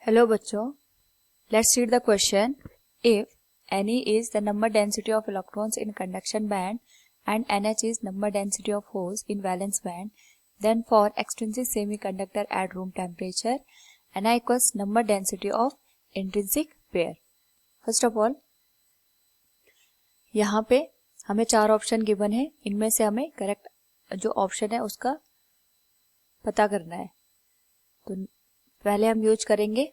Hello बच्चों, let's read the question. If Ne is the number density of electrons in conduction band and Nh is number density of holes in valence band, then for extrinsic semiconductor at room temperature, Ni equals number density of intrinsic pair. First of all यहाँ पे हमें 4 option given है. इनमें से हमें correct जो option है उसका पता करना है. तो पहले हम यूज करेंगे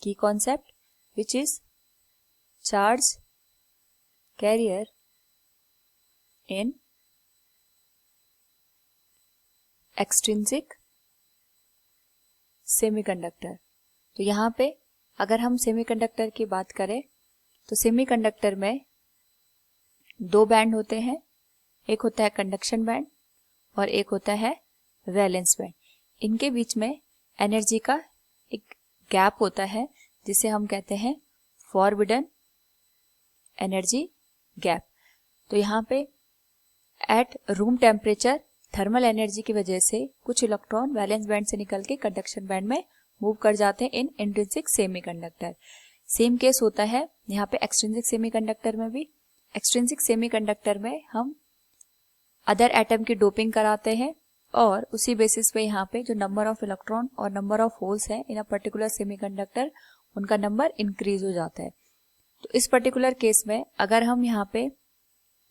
की concept which is charge carrier in extrinsic semiconductor. तो यहाँ पे अगर हम सेमीकंडक्टर की बात करें तो सेमीकंडक्टर में 2 बैंड होते हैं. एक होता है कंडक्शन बैंड और एक होता है वैलेंस बैंड. इनके बीच में एनर्जी का एक गैप होता है जिसे हम कहते हैं फॉरबिडन एनर्जी गैप. तो यहाँ पे at room temperature thermal energy की वजह से कुछ इलेक्ट्रॉन वैलेंस बैंड से निकल के कंडक्शन बैंड में मूव कर जाते हैं इन इंट्रिंसिक सेमीकंडक्टर. सेम केस होता है यहाँ पे एक्सट्रिंसिक सेमीकंडक्टर में भी. एक्सट्रिंसिक सेमीकंडक्टर में हम अदर एटम की डोपिंग कराते हैं और उसी बेसिस पे यहाँ पे जो नंबर ऑफ इलेक्ट्रॉन और नंबर ऑफ होल्स है इन अ पर्टिकुलर सेमीकंडक्टर उनका नंबर इंक्रीज हो जाता है. तो इस पर्टिकुलर केस में अगर हम यहाँ पे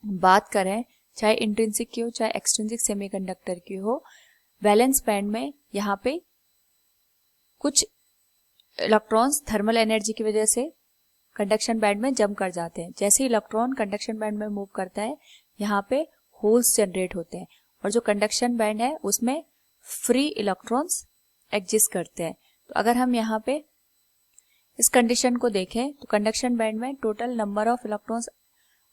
बात करें चाहे इंट्रिंसिक की हो चाहे एक्सट्रिंसिक सेमीकंडक्टर की हो, वैलेंस बैंड में यहाँ पे कुछ इलेक्ट्रॉन्स थर्मल एनर्जी की वजह से कंडक्शन बैंड में जंप कर जाते हैं. जैसे ही इलेक्ट्रॉन कंडक्शन बैंड में मूव करता है यहाँ पे होल्स जनरेट होते हैं और जो कंडक्शन बैंड है उसमें फ्री इलेक्ट्रॉन्स एग्जिस्ट करते हैं. तो अगर हम यहाँ पे इस कंडीशन को देखें तो कंडक्शन बैंड में टोटल नंबर ऑफ इलेक्ट्रॉन्स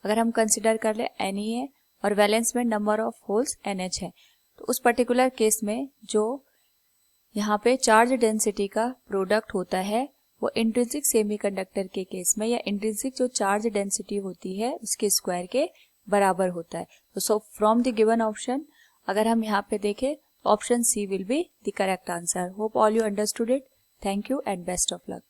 अगर हम कंसिडर कर ले Ni है और वैलेंस में नंबर ऑफ होल्स NH है. तो उस पर्टिकुलर केस में जो यहाँ पे चार्ज डेंसिटी का प्रोडक्ट होता है वो इंट्रिंसिक सेमीकंडक्टर के केस में या इंट्रिंसिक जो चार्ज डेंसिटी होती है उसके स्क्वायर के बराबर होता है. तो so from the given option अगर हम यहाँ पे देखें option C will be the correct answer. Hope all you understood it. Thank you and best of luck.